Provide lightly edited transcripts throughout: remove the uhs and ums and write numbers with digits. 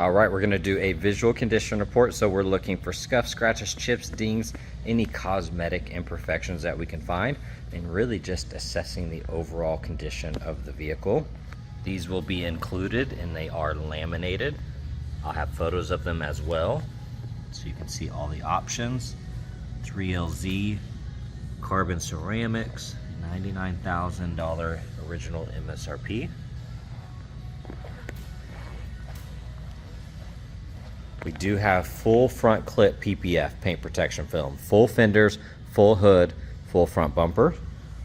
All right, we're gonna do a visual condition report. So we're looking for scuffs, scratches, chips, dings, any cosmetic imperfections that we can find, and really just assessing the overall condition of the vehicle. These will be included and they are laminated. I'll have photos of them as well, so you can see all the options. 3LZ, carbon ceramics, $99,000 original MSRP. We do have full front clip PPF, paint protection film, full fenders, full hood, full front bumper.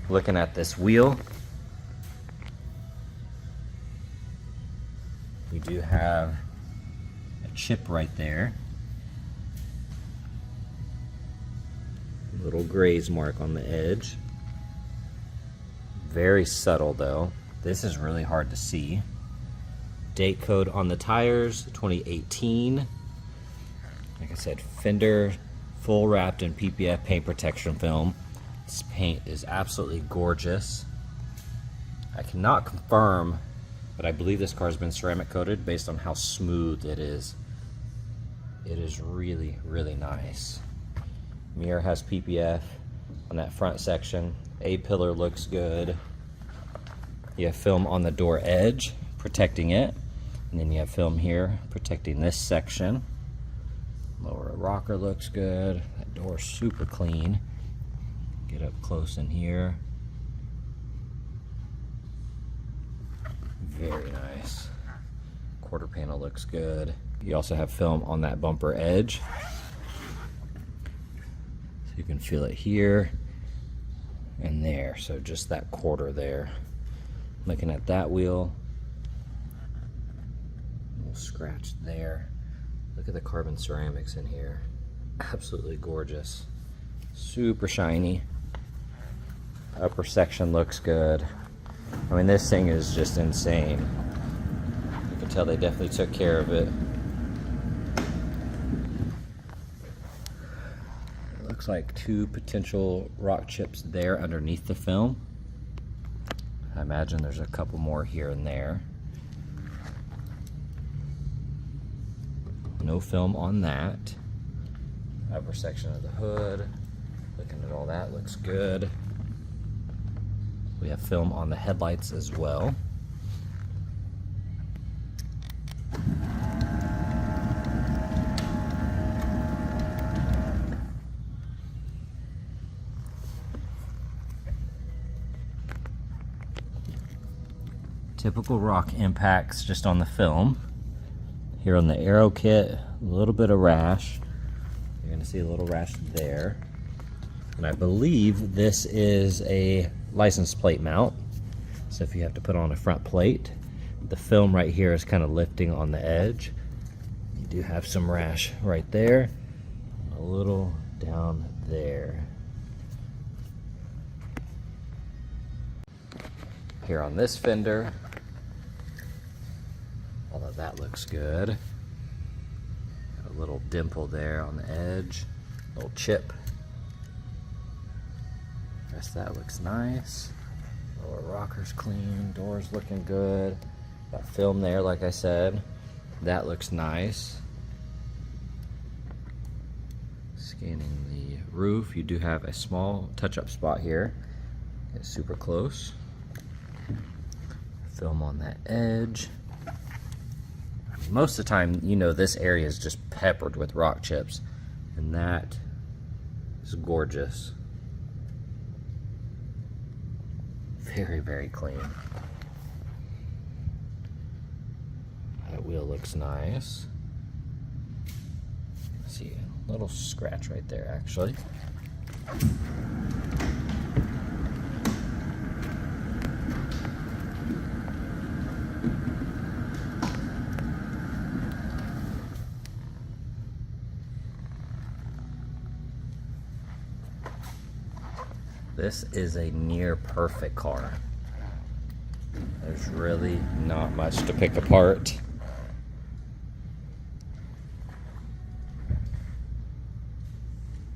Looking at this wheel, we do have a chip right there. Little graze mark on the edge. Very subtle though. This is really hard to see. Date code on the tires, 2018. Like I said, fender full wrapped in PPF paint protection film. This paint is absolutely gorgeous. I cannot confirm, but I believe this car has been ceramic coated based on how smooth it is. It is really, really nice. Mirror has PPF on that front section. A-pillar looks good. You have film on the door edge protecting it, and then you have film here protecting this section. Lower rocker looks good. That door's super clean. Get up close in here. Very nice. Quarter panel looks good. You also have film on that bumper edge, so you can feel it here and there. So just that quarter there. Looking at that wheel, a little scratch there. Look at the carbon ceramics in here. Absolutely gorgeous. Super shiny. Upper section looks good. I mean, this thing is just insane. You can tell they definitely took care of it. It looks like 2 potential rock chips there underneath the film. I imagine there's a couple more here and there. No film on that. Upper section of the hood. Looking at all that, looks good. We have film on the headlights as well. Typical rock impacts just on the film. Here on the aero kit, a little bit of rash. You're gonna see a little rash there. And I believe this is a license plate mount. So if you have to put on a front plate, the film right here is kind of lifting on the edge. You do have some rash right there, a little down there. Here on this fender, all of that looks good. Got a little dimple there on the edge, little chip. The rest of that looks nice. Lower rocker's clean, doors looking good. Got film there, like I said. That looks nice. Scanning the roof, you do have a small touch-up spot here. Get super close. Film on that edge. Most of the time, you know, this area is just peppered with rock chips, and that is gorgeous. Very, very clean. That wheel looks nice. See a little scratch right there, actually. This is a near perfect car. There's really not much to pick apart.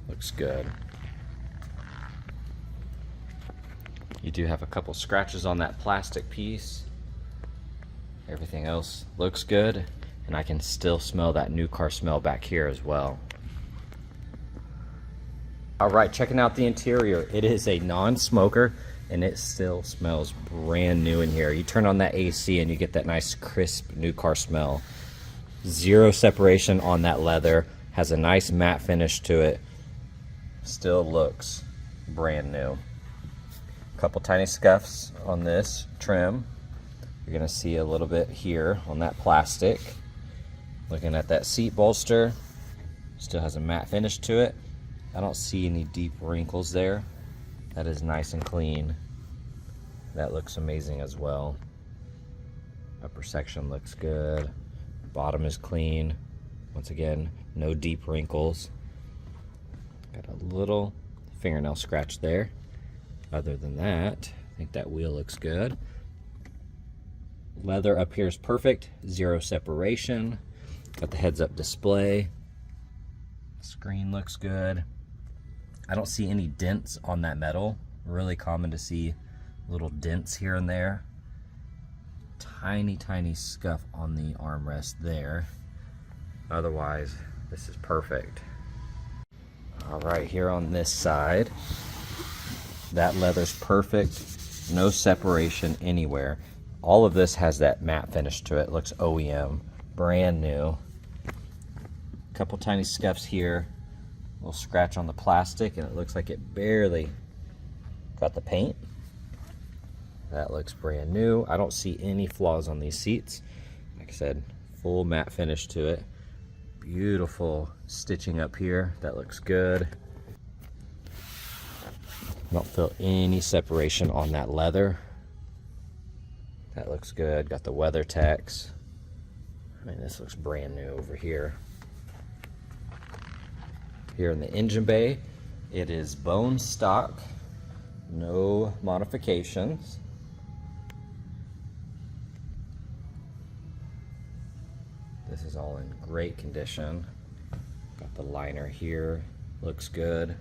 Looks good. You do have a couple scratches on that plastic piece. Everything else looks good. and I can still smell that new car smell back here as well. All right, checking out the interior. It is a non-smoker and it still smells brand new in here. You turn on that AC and you get that nice crisp new car smell. Zero separation on that leather. Has a nice matte finish to it. Still looks brand new. Couple tiny scuffs on this trim. You're gonna see a little bit here on that plastic. Looking at that seat bolster, still has a matte finish to it. I don't see any deep wrinkles there. That is nice and clean. That looks amazing as well. Upper section looks good. Bottom is clean. Once again, no deep wrinkles. Got a little fingernail scratch there. Other than that, I think that wheel looks good. Leather up here is perfect. Zero separation. Got the heads-up display. Screen looks good. I don't see any dents on that metal. Really common to see little dents here and there. Tiny, tiny scuff on the armrest there. Otherwise, this is perfect. All right, here on this side, that leather's perfect. No separation anywhere. All of this has that matte finish to it. Looks OEM, brand new. Couple tiny scuffs here. Little scratch on the plastic, and it looks like it barely got the paint. That looks brand new. I don't see any flaws on these seats. Like I said, full matte finish to it. Beautiful stitching up here. That looks good. Don't feel any separation on that leather. That looks good. Got the WeatherTech. I mean, this looks brand new over here. Here in the engine bay, it is bone stock, no modifications. This is all in great condition. Got the liner here, looks good.